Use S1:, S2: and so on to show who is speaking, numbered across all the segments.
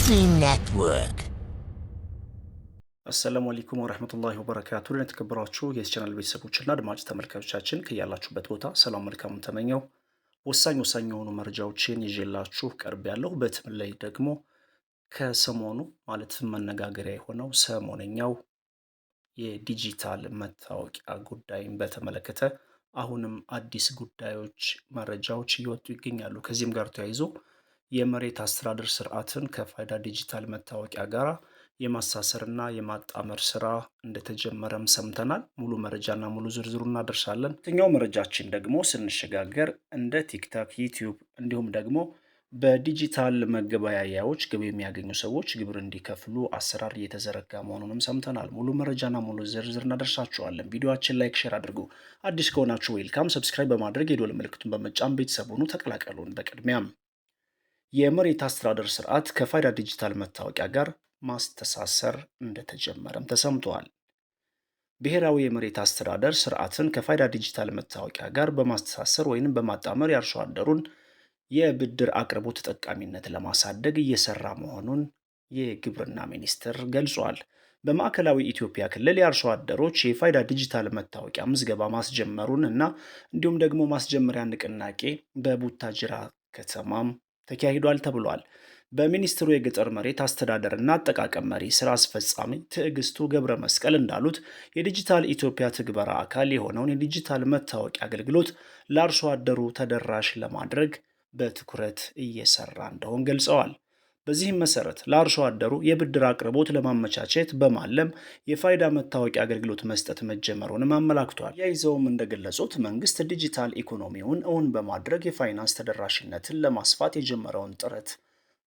S1: Network.
S2: አሰላሙ አለይኩም ወራህመቱላሂ ወበረካቱ። ለተከበራችሁ የቻናል ቤተሰቦችና አድማጭ ተመልካቾቻችን ከያላችሁበት ቦታ ሰላም መልካሙን ተመኘው። ወሳኝ የሆኑ መረጃዎችን ይዤላችሁ ቀርብ ያለሁ። በተለይ ደግሞ ከሰሞኑ ማለትም መነጋገሪያ የሆነው ሰሞነኛው የዲጂታል መታወቂያ ጉዳይን በተመለከተ አሁንም አዲስ ጉዳዮች፣ መረጃዎች እየወጡ ይገኛሉ። ከዚህም ጋር ተያይዞ የመሬት አስተዳደር ስርዓትን ከፋይዳ ዲጂታል መታወቂያ ጋር የማሳሰርና የማጣመር ስራ እንደተጀመረም ሰምተናል። ሙሉ መረጃና ሙሉ ዝርዝሩ እናደርሳለን። የትኛው መረጃችን ደግሞ ስንሸጋገር እንደ ቲክታክ፣ ዩቲዩብ እንዲሁም ደግሞ በዲጂታል መገበያያዎች ገቢ የሚያገኙ ሰዎች ግብር እንዲከፍሉ አሰራር እየተዘረጋ መሆኑንም ሰምተናል። ሙሉ መረጃና ሙሉ ዝርዝር እናደርሳችኋለን። ቪዲዮአችን ላይክ፣ ሼር አድርጉ። አዲስ ከሆናችሁ ዌልካም፣ ሰብስክራይብ በማድረግ የደወል ምልክቱን በመጫን ቤተሰብ ሁኑ። ተቀላቀሉን። በቅድሚያም የመሬት አስተዳደር ስርዓት ከፋይዳ ዲጂታል መታወቂያ ጋር ማስተሳሰር እንደተጀመረም ተሰምቷል። ብሔራዊ የመሬት አስተዳደር ስርዓትን ከፋይዳ ዲጂታል መታወቂያ ጋር በማስተሳሰር ወይንም በማጣመር የአርሶ አደሩን የብድር አቅርቦት ተጠቃሚነት ለማሳደግ እየሰራ መሆኑን የግብርና ሚኒስቴር ገልጿል። በማዕከላዊ ኢትዮጵያ ክልል የአርሶ አደሮች የፋይዳ ዲጂታል መታወቂያ ምዝገባ ማስጀመሩን እና እንዲሁም ደግሞ ማስጀመሪያ ንቅናቄ በቡታጅራ ከተማም ተካሂዷል ተብሏል። በሚኒስትሩ የገጠር መሬት አስተዳደርና አጠቃቀም መሪ ስራ አስፈጻሚ ትዕግስቱ ገብረ መስቀል እንዳሉት የዲጂታል ኢትዮጵያ ትግበራ አካል የሆነውን የዲጂታል መታወቂያ አገልግሎት ለአርሶ አደሩ ተደራሽ ለማድረግ በትኩረት እየሰራ እንደሆን ገልጸዋል። በዚህም መሰረት ለአርሶ አደሩ የብድር አቅርቦት ለማመቻቸት በማለም የፋይዳ መታወቂያ አገልግሎት መስጠት መጀመሩንም አመላክቷል። ያይዘውም እንደገለጹት መንግስት ዲጂታል ኢኮኖሚውን እውን በማድረግ የፋይናንስ ተደራሽነትን ለማስፋት የጀመረውን ጥረት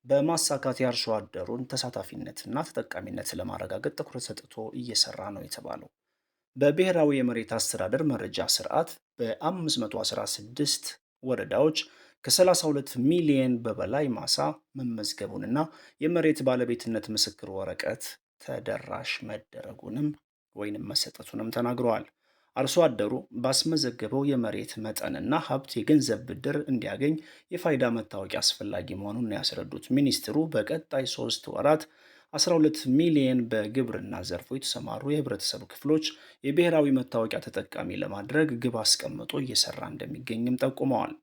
S2: በማሳካት የአርሶ አደሩን ተሳታፊነትና ተጠቃሚነት ለማረጋገጥ ትኩረት ሰጥቶ እየሰራ ነው የተባለው። በብሔራዊ የመሬት አስተዳደር መረጃ ስርዓት በ516 ወረዳዎች ከ32 ሚሊዮን በላይ ማሳ መመዝገቡንና የመሬት ባለቤትነት ምስክር ወረቀት ተደራሽ መደረጉንም ወይንም መሰጠቱንም ተናግረዋል። አርሶ አደሩ ባስመዘገበው የመሬት መጠንና ሀብት የገንዘብ ብድር እንዲያገኝ የፋይዳ መታወቂያ አስፈላጊ መሆኑን ያስረዱት ሚኒስትሩ በቀጣይ 3 ወራት 12 ሚሊዮን በግብርና ዘርፉ የተሰማሩ የህብረተሰብ ክፍሎች የብሔራዊ መታወቂያ ተጠቃሚ ለማድረግ ግብ አስቀምጦ እየሰራ እንደሚገኝም ጠቁመዋል።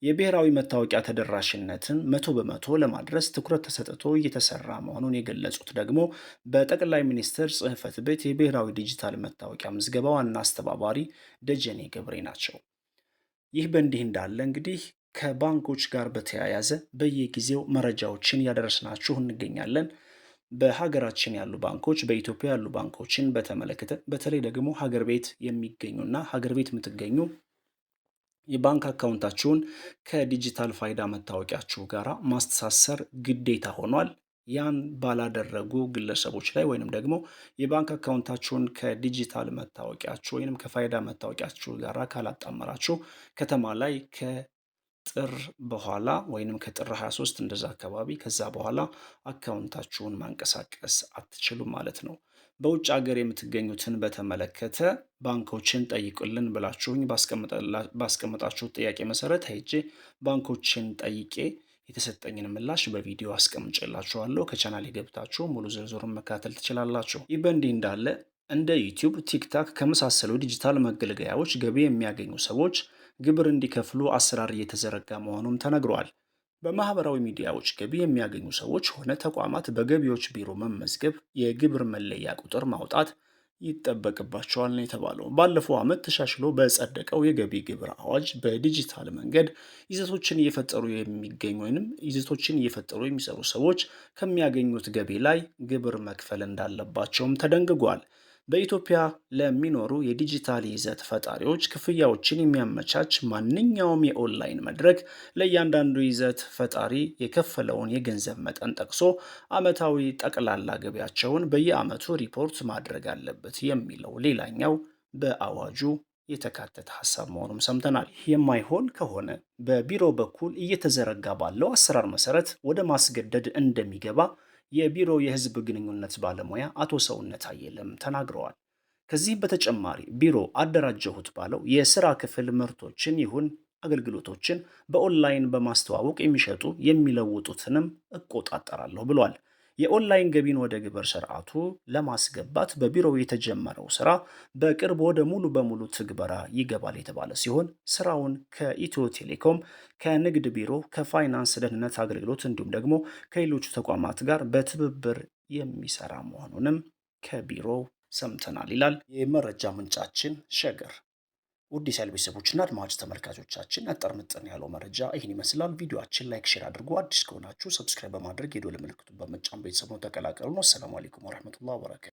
S2: የብሔራዊ መታወቂያ ተደራሽነትን 100% ለማድረስ ትኩረት ተሰጥቶ እየተሰራ መሆኑን የገለጹት ደግሞ በጠቅላይ ሚኒስትር ጽሕፈት ቤት የብሔራዊ ዲጂታል መታወቂያ ምዝገባ ዋና አስተባባሪ ደጀኔ ገብሬ ናቸው። ይህ በእንዲህ እንዳለ እንግዲህ ከባንኮች ጋር በተያያዘ በየጊዜው መረጃዎችን እያደረስናችሁ እንገኛለን። በሀገራችን ያሉ ባንኮች፣ በኢትዮጵያ ያሉ ባንኮችን በተመለከተ በተለይ ደግሞ ሀገር ቤት የሚገኙና ሀገር ቤት የምትገኙ የባንክ አካውንታችሁን ከዲጂታል ፋይዳ መታወቂያችሁ ጋር ማስተሳሰር ግዴታ ሆኗል። ያን ባላደረጉ ግለሰቦች ላይ ወይንም ደግሞ የባንክ አካውንታችሁን ከዲጂታል መታወቂያችሁ ወይንም ከፋይዳ መታወቂያችሁ ጋር ካላጣመራችሁ ከተማ ላይ ከጥር በኋላ ወይንም ከጥር 23 እንደዛ አካባቢ ከዛ በኋላ አካውንታችሁን ማንቀሳቀስ አትችሉም ማለት ነው። በውጭ ሀገር የምትገኙትን በተመለከተ ባንኮችን ጠይቁልን ብላችሁኝ ባስቀመጣችሁት ጥያቄ መሰረት ሄጄ ባንኮችን ጠይቄ የተሰጠኝን ምላሽ በቪዲዮ አስቀምጬላችኋለሁ። ከቻናል የገብታችሁ ሙሉ ዝርዝሩን መካተል ትችላላችሁ። ይህ በእንዲህ እንዳለ እንደ ዩቲዩብ፣ ቲክታክ ከመሳሰሉ ዲጂታል መገልገያዎች ገቢ የሚያገኙ ሰዎች ግብር እንዲከፍሉ አሰራር እየተዘረጋ መሆኑም ተነግሯል። በማህበራዊ ሚዲያዎች ገቢ የሚያገኙ ሰዎች ሆነ ተቋማት በገቢዎች ቢሮ መመዝገብ፣ የግብር መለያ ቁጥር ማውጣት ይጠበቅባቸዋል ነው የተባለው። ባለፈው ዓመት ተሻሽሎ በጸደቀው የገቢ ግብር አዋጅ በዲጂታል መንገድ ይዘቶችን እየፈጠሩ የሚገኙ ወይንም ይዘቶችን እየፈጠሩ የሚሰሩ ሰዎች ከሚያገኙት ገቢ ላይ ግብር መክፈል እንዳለባቸውም ተደንግጓል። በኢትዮጵያ ለሚኖሩ የዲጂታል ይዘት ፈጣሪዎች ክፍያዎችን የሚያመቻች ማንኛውም የኦንላይን መድረክ ለእያንዳንዱ ይዘት ፈጣሪ የከፈለውን የገንዘብ መጠን ጠቅሶ ዓመታዊ ጠቅላላ ገቢያቸውን በየዓመቱ ሪፖርት ማድረግ አለበት የሚለው ሌላኛው በአዋጁ የተካተተ ሀሳብ መሆኑን ሰምተናል። የማይሆን ከሆነ በቢሮ በኩል እየተዘረጋ ባለው አሰራር መሰረት ወደ ማስገደድ እንደሚገባ የቢሮ የህዝብ ግንኙነት ባለሙያ አቶ ሰውነት አየለም ተናግረዋል። ከዚህ በተጨማሪ ቢሮ አደራጀሁት ባለው የስራ ክፍል ምርቶችን ይሁን አገልግሎቶችን በኦንላይን በማስተዋወቅ የሚሸጡ የሚለውጡትንም እቆጣጠራለሁ ብሏል። የኦንላይን ገቢን ወደ ግብር ስርዓቱ ለማስገባት በቢሮው የተጀመረው ስራ በቅርብ ወደ ሙሉ በሙሉ ትግበራ ይገባል የተባለ ሲሆን ስራውን ከኢትዮ ቴሌኮም፣ ከንግድ ቢሮ፣ ከፋይናንስ ደህንነት አገልግሎት እንዲሁም ደግሞ ከሌሎቹ ተቋማት ጋር በትብብር የሚሰራ መሆኑንም ከቢሮው ሰምተናል ይላል የመረጃ ምንጫችን ሸገር። ውድ የቻናል ቤተሰቦችና አድማጭ ተመልካቾቻችን አጠር ምጥን ያለው መረጃ ይህን ይመስላል። ቪዲዮአችን ላይክ፣ ሼር አድርጉ። አዲስ ከሆናችሁ ሰብስክራይብ በማድረግ የደወል ምልክቱን በመጫን ቤተሰቡን ተቀላቀሉ ነው። ሰላም አለይኩም ወራህመቱላሂ ወበረካቱ።